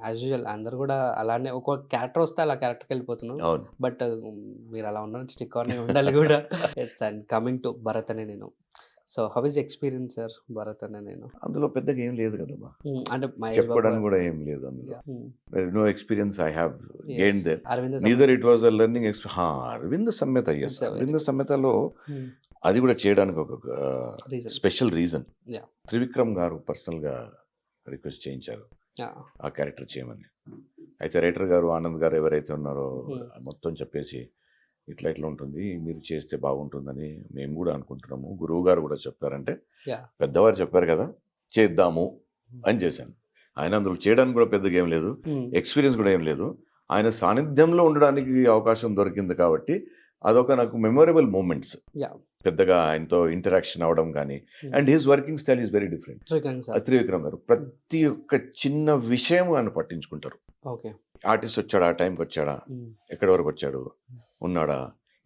As usual అందరూ గూడా అలానే ఒక క్యారెక్టర్ వస్తే అలా క్యారెక్టర్‌కెళ్ళిపోతున్నాం. అవును. బట్ మీరు అలా ఉండాలంటే స్టిక్ ఆనే ఉండాలి గూడా. It's and coming to 'Bharat అనే నేను.' So, how is experience sir 'Bharat అనే నేను'? అందులో పెద్దగా ఏం లేదు కదమ్మా! అంటే 'మహేష్ బాబు' చెప్పడానికి గారితో కూడా ఏం లేదు అందులో. Yeah! No experience I have yes. Gained there. 'Aravinda neither Sametha'. It was a learning Aravinda Sametha yes. It's a very 'Aravinda సమేతలో' హ్మ్. అది కూడా చేయడానికి ఒక reason. Special reason. Yeah! Trivikram గారు పర్సనల్‌గా రిక్వెస్ట్ చేయించారు యాహ్! ఆ క్యారెక్టర్ చేయమని. అయితే రైటర్ గారు, ఆనంద్ గారు ఎవరైతే ఉన్నారో హ్మ్. మొత్తం చెప్పేసి ఇట్లా ఇట్లా ఉంటుంది. మీరు చేస్తే బాగుంటుందని మేము గూడా అనుకుంటున్నాము. గురువు గారు గూడా చెప్పారంటే, యాహ్! పెద్దవారు చెప్పారు కదా! చేద్దాము హ్మ్. అని చేశాను. ఆయన అందులో చేయడానికి కూడా పెద్దగా ఏం లేదు. హ్మ్. ఎక్స్‌పీరియన్స్ కూడా ఏం లేదు. ఆయన సాన్నిధ్యంలో ఉండడానికి అవకాశం దొరికింది కాబట్టి, అదొక నాకు మెమరబుల్ మూమెంట్స్. యాహ్! పెద్దగా ఆయనతో ఇంటరాక్షన్ అవ్వడం గానీ, హ్మ్. And his working style is very different. Srikanth sir. Trivikram గారు ప్రతి ఒక్క చిన్న విషయం ఆయన పట్టించుకుంటారు. ఓకే. ఆర్టిస్ట్ వచ్చాడా? టైంకి వచ్చాడా? హ్మ్. ఎక్కడి వరకు వచ్చాడు? ఉన్నాడా?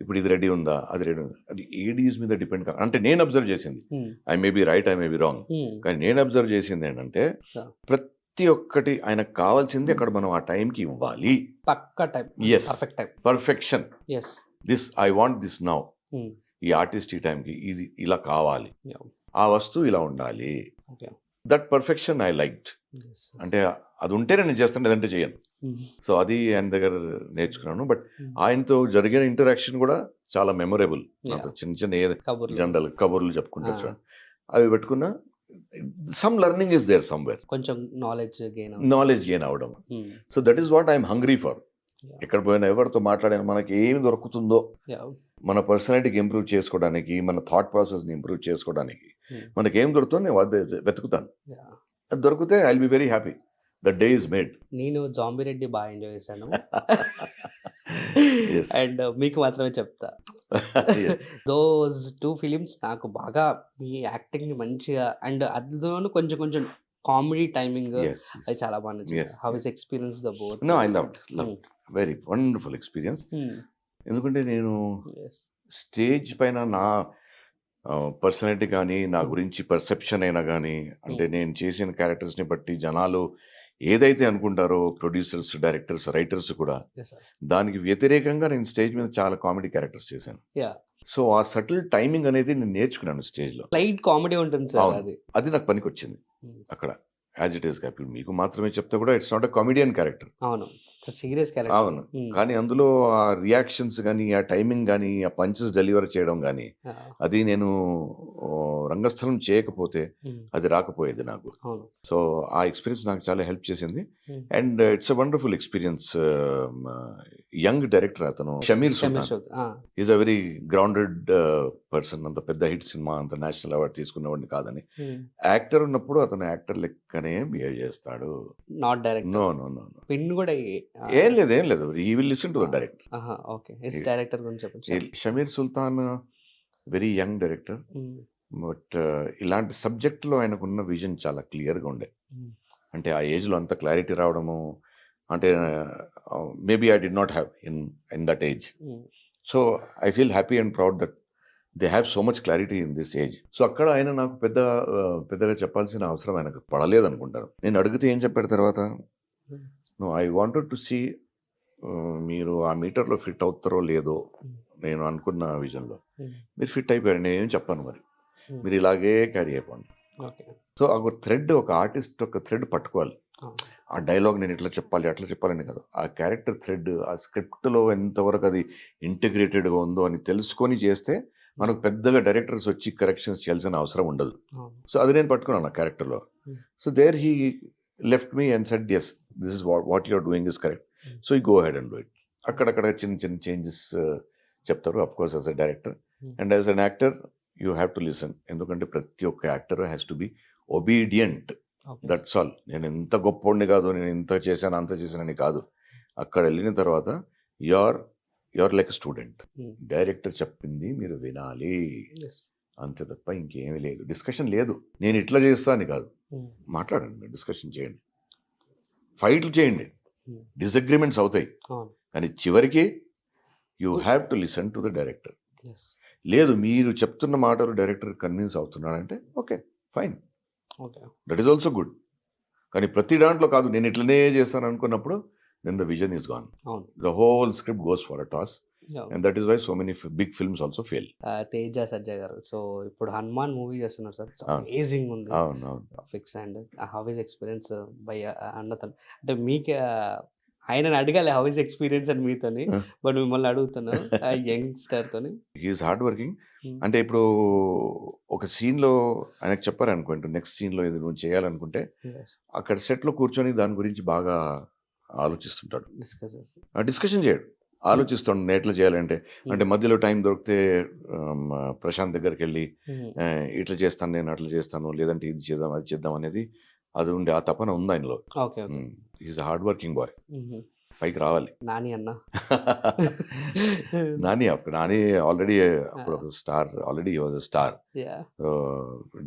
ఇప్పుడు ఇది రెడీ ఉందా? అది రెడీ ఉందా? అది ఏడీస్ మీద డిపెండ్ అంటే నేను అబ్జర్వ్ చేసింది. హ్మ్. I may be right, I may be wrong. హ్మ్. కానీ నేను అబ్జర్వ్ చేసింది ఏంటంటే, సార్. ప్రతి ఒక్కటి ఆయనకు కావాల్సింది అక్కడ మనం ఆ టైంకి ఇవ్వాలి. పక్కా time. Yes. Perfect time. Perfection. Yes. This I want this now. Hmm. ఈ ఆర్టిస్ట్ ఈ టైంకి ఇది ఇలా కావాలి. యాహ్! ఆ వస్తువు ఇలా ఉండాలి. Okay. That perfection I liked. Yes. అంటే అది ఉంటేనే నేను చేస్తాను, లేదంటే చేయను. హ్మ్. సో, అది ఆయన దగ్గర నేర్చుకున్నాను. బట్ హ్మ్. ఆయనతో జరిగిన ఇంటరాక్షన్ కూడా చాలా మెమరబుల్. నాతో యాహ్! చిన్న చిన్న కబుర్లు. జనరల్ కబుర్లు చెప్పుకుంటారు ఆ! చూడండి. అవి పెట్టుకున్నా some learning is there somewhere. కొంచెం నాలెడ్జ్ గెయిన్ అవుతుంది. నాలెడ్జ్ గెయిన్ అవ్వడం. Hmm. So, that is what I am hungry for. Yeah! ఎక్కడ పోయినా ఎవరితో మాట్లాడినా మనకి ఏమి దొరుకుతుందో, యాహ్! మన పర్సనాలిటీకి ఇంప్రూవ్ చేసుకోవడానికి, మన థాట్ ప్రాసెస్‌ని ఇంప్రూవ్ చేసుకోవడానికి హ్మ్. మనకేం దొరుకుతుందో నేను అది వెతుకుతాను. యాహ్! అది దొరికితే I will be very happy. The day is made. నేను 'జాంబీ రెడ్డి' బాగా ఎంజాయ్ చేశాను. యెస్. అండ్ మీకు మాత్రమే చెప్తా. యెస్. దోస్ 2 ఫిల్మ్స్ నాకు బాగా మీ యాక్టింగ్‌ని మంచిగా అండ్ అందులోను కొంచెం కొంచెం కామెడీ టైమింగ్ యెస్. అది చాలా బాగా నచ్చింది. Yes. How is experience the both? No, I loved. Hmm. Very wonderful experience. Hmm. ఎందుకంటే నేను యెస్. స్టేజ్ పైన నా పర్సనాలిటీ గానీ, నా హ్మ్. గురించి పర్సెప్షన్ అయినా గానీ, అంటే హ్మ్. నేను చేసిన క్యారెక్టర్స్‌ని బట్టి జనాలు ఏదైతే అనుకుంటారో ప్రొడ్యూసర్స్, డైరెక్టర్స్, రైటర్స్ కూడా, యెస్ సార్. దానికి వ్యతిరేకంగా నేను స్టేజ్ మీద చాలా కామెడీ క్యారెక్టర్స్ చేశాను. యాహ్! సో, ఆ సటిల్ టైమింగ్ అనేది నేను నేర్చుకున్నాను స్టేజ్‌లో. లైట్ కామెడీ ఉంటుంది సార్ అవును. అది. అది నాకు పనికొచ్చింది హ్మ్. అక్కడ. యాజ్ ఇట్ ఈస్‌గా. ఇప్పుడు మీకు మాత్రమే చెప్తే కూడా it's not a comedian character. అవును. It's serious character. అవును. హ్మ్. కానీ అందులో ఆ రియాక్షన్స్ గాని, ఆ టైమింగ్ గాని, ఆ పంచెస్ డెలివర్ చేయడం గాని, యాహ్! అది నేను రంగస్థలం చేయకపోతే హ్మ్. అది రాకపోయేది నాకు. అవును. సో, ఆ ఎక్స్‌పీరియన్స్ నాకు చాలా హెల్ప్ చేసింది. Hmm. And it's a wonderful experience. Young director అతను 'Shamir 'Shamir Sultan.' Sood' ah! Is a very grounded person. అంత పెద్ద హిట్ సినిమా, అంత నేషనల్ అవార్డ్ తీసుకున్నవాడిని కాదని. హ్మ్. యాక్టర్ ఉన్నప్పుడు అతను యాక్టర్ లెక్కనే బిహేవ్ చేస్తాడు. Not director. No, no, no, no. పిన్ గూడా ఏం లేదు, ఏం లేదు. He will listen to ah! The director. Aha! Okay. Yes. ఈ డైరెక్టర్ గురించి చెప్పండి ఈ sir. 'Shamir Sultan' very young director. హ్మ్. బట్ ఇలాంటి సబ్జెక్ట్‌లో ఆయనకున్న విజన్ చాలా క్లియర్‌గా ఉండే. హ్మ్. అంటే ఆ ఏజ్‌లో అంత క్లారిటీ రావడము అంటే maybe I did not have in that age. Hmm. So, I feel happy and proud that they have so much clarity in this age. So, అక్కడ ఆయన నాకు పెద్దగా చెప్పాల్సిన అవసరం ఆయనకు పడలేదనుకుంటాను. నేను అడిగితే ఏం చెప్పాడు తర్వాత? Hmm. No, I wanted to see మీరు ఆ మీటర్‌లో ఫిట్ అవుతారో లేదో హ్మ్. నేను అనుకున్న విజన్‌లో. హ్మ్. మీరు ఫిట్ అయిపోయారు. నేనేం చెప్పను మరి. హ్మ్. మీరు ఇలాగే క్యారీ అయిపోండి. ఓకే. సో, ఒక థ్రెడ్, ఒక ఆర్టిస్ట్ ఒక థ్రెడ్ పట్టుకోవాలి. అవును. ఆ డైలాగ్ నేను ఇట్లా చెప్పాలి, అట్లా చెప్పాలని కాదు. ఆ క్యారెక్టర్ థ్రెడ్, ఆ స్క్రిప్ట్‌లో ఎంతవరకు అది ఇంటిగ్రేటెడ్‌గా ఉందో అని తెలుసుకొని చేస్తే, మనకు పెద్దగా డైరెక్టర్స్ వచ్చి కరెక్షన్స్ చేయాల్సిన అవసరం ఉండదు. అవును. సో, అది నేను పట్టుకున్నాను ఆ క్యారెక్టర్‌లో. Hmm. So, there he left me and said, "yes, this is what you are doing is correct. Hmm. So, you go ahead and do it." అక్కడక్కడ చిన్న చిన్న చేంజెస్ చెప్తారు. Of course as a director hmm. And as an actor you have to listen. ఎందుకంటే ప్రతి ఒక్క actor has to be obedient. Okay. That's all. నేను ఇంత గొప్పోడిని కాదు, నేను ఇంత చేశాను, అంత చేశానని కాదు. అక్కడ వెళ్ళిన తర్వాత you are like a student. Hmm. Director చెప్పింది మీరు వినాలి. యెస్. అంతే తప్ప ఇంకేమీ లేదు. డిస్కషన్ లేదు. నేను ఇట్లా చేస్తా అని కాదు. హ్మ్. మాట్లాడండి, మీరు డిస్కషన్ చేయండి. ఫైట్‌లు చేయండి. హ్మ్. డిసగ్రీమెంట్స్ అవుతాయి. అవును. కానీ చివరికి you good. Have to listen to the director. Yes. లేదు, మీరు చెప్తున్న మాటలు డైరెక్టర్ కన్విన్స్ అవుతున్నాడంటే okay, fine. Okay. That is also good. కానీ ప్రతి దాంట్లో కాదు నేను ఇట్లనే చేస్తాను అనుకున్నప్పుడు then the vision is gone. అవును. The whole script goes for a toss అవును. And that is why so many big films also fail. Teja Sajja గారు సో ఇప్పుడు హనుమాన్ మూవీ చేస్తున్నారు సార్. అవును. అమేజింగ్ ఉంది. అవును అవును. Graphics and how is experience by అన్నతను అంటే మీకు ఆయనని అడగాలి హౌ ఇస్ ఎక్స్పీరియన్స్ అని మీతోని, బట్ మిమ్మల్ని అడుగుతున్నాను ఆ యంగ్స్టర్ తోని. He is hard working. Hmm. అంటే ఇప్పుడు ఒక సీన్లో ఆయనకు చెప్పారనుకోండి నెక్స్ట్ సీన్లో ఇది నువ్వు చేయాలనుకుంటే Yes. అక్కడ సెట్లో కూర్చొని దాని గురించి బాగా ఆలోచిస్తుంటాడు. Discuss చేసి. డిస్కషన్ చేయడు, ఆలోచిస్తాడు నేను ఎట్లా చేయాలంటే. అంటే మధ్యలో టైం దొరికితే ప్రశాంత్ దగ్గరికి వెళ్ళి Hmm. ఇట్లా చేస్తాను నేను అట్లా చేస్తాను లేదంటే ఇది చేద్దాం అది చేద్దాం అనేది అది ఉంది, ఆ తపన ఉంది ఆయనలో. Okay okay. Is hard working boy, Mhm. పైకి రావాలి. నాని అన్న. నాని ఆల్రెడీ అప్పుడు ఒక star, already was a star. Yeah.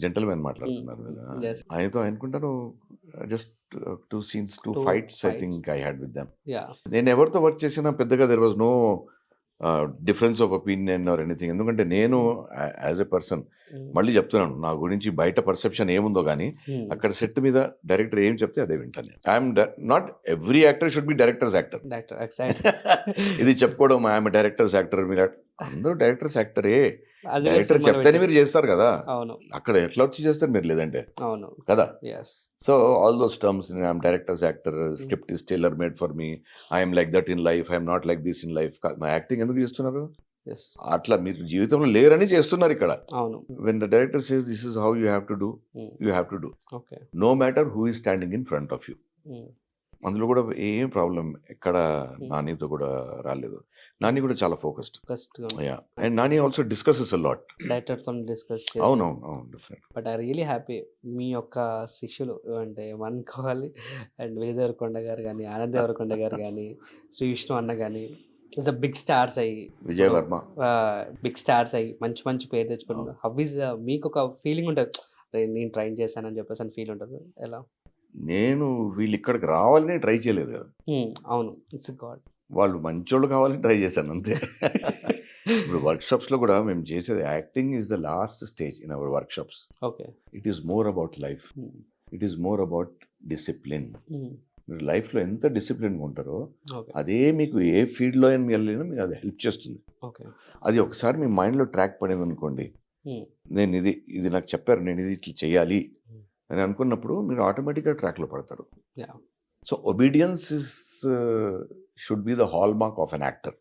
Gentleman మాట్లాడుతున్నారు Mm, కదా. yes. ఆయనతో అనుకుంటాను just 2 scenes 2 Two fights I fights. Think I had with them. Yeah. నేను ఎవరితో వర్క్ చేసినా పెద్దగా there was no difference of opinion or anything. ఎందుకంటే నేను యాజ్ ఎ పర్సన్ Mm. మళ్ళీ చెప్తున్నాను నా గురించి బయట పర్సెప్షన్ ఏముందో కానీ Hmm. అక్కడ సెట్ మీద డైరెక్టర్ ఏం చెప్తే అదే వింటాను. I'm not every actor should be directors actor. Director, exactly. ఇది చెప్పుకోవడం ఐఎమ్ డైరెక్టర్స్ యాక్టర్, మీరు అందరూ డైరెక్టర్స్ యాక్టరే. అది డైరెక్టర్ సినిమాలో చెప్తేనే పెట్టి- మీరు చేస్తారు కదా, అవును అక్కడ ఎట్లా వచ్చి చేస్తారు మీరు లేదంటే అవును. కదా. Yes. So all those terms I'm directors actor, script is tailor made for me, I'm like that in life, I'm not like this in life. మా యాక్టింగ్ ఎందుకు చేస్తున్నారు ఎస్. అట్లా, మీరు జీవితంలో లేరని చేస్తున్నారు ఇక్కడ. అవును. When the director says this is how you have to do, Mm. You have to do okay. No matter who is standing in front of you. Mm. అందులో కూడా ఏం ప్రాబ్లం ఎక్కడ Hmm. నానితో కూడా రాలేదు. నాని కూడా చాలా focused. First and Nani also discusses a lot. Director తో discuss చేసి. అవునవును అవును definite. But I really happy మీ యొక్క శిష్యులు అంటే అనుకోవాలి అండ్ విజయ్ దేవరకొండ గారు కానీ ఆనంద్ దేవరకొండ గారు కానీ శ్రీ విష్ణు అన్న కానీ ఇస్ అ బిగ్ స్టార్స్ అయ్యి విజయ్ వర్మ బిగ్ స్టార్స్ అయ్యి మంచి మంచి పేరు తెచ్చుకుంటున్నారు. హౌ ఇస్ మీకు ఒక ఫీలింగ్ ఉంటుంది నేను ట్రైన్ చేశానని చెప్పేసి అని ఫీల్ ఉంటుంది ఎలా? నేను వీళ్ళు ఇక్కడికి రావాలని ట్రై చేయలేదు కదా, అవును ఇట్స్ గాడ్. వాళ్ళు మంచోళ్ళు కావాలని ట్రై చేశాను అంతే. ఇప్పుడు వర్క్షాప్స్లో కూడా మేము చేసేది acting is the last stage in our workshops. Okay. It is more about life, it is more about discipline. మీరు లైఫ్లో ఎంత డిసిప్లిన్గా ఉంటారో ఓకే అదే మీకు ఏ ఫీల్డ్లో అయినా వెళ్ళినా మీకు అది హెల్ప్ చేస్తుంది. ఓకే. అది ఒకసారి మీ మైండ్లో ట్రాక్ పడింది అనుకోండి, నేను ఇది నాకు చెప్పారు నేను ఇది ఇట్లా చేయాలి అని అనుకున్నప్పుడు మీరు ఆటోమేటిక్గా ట్రాక్లో పడతారు. Yeah. So obedience should be the hall mark of an actor.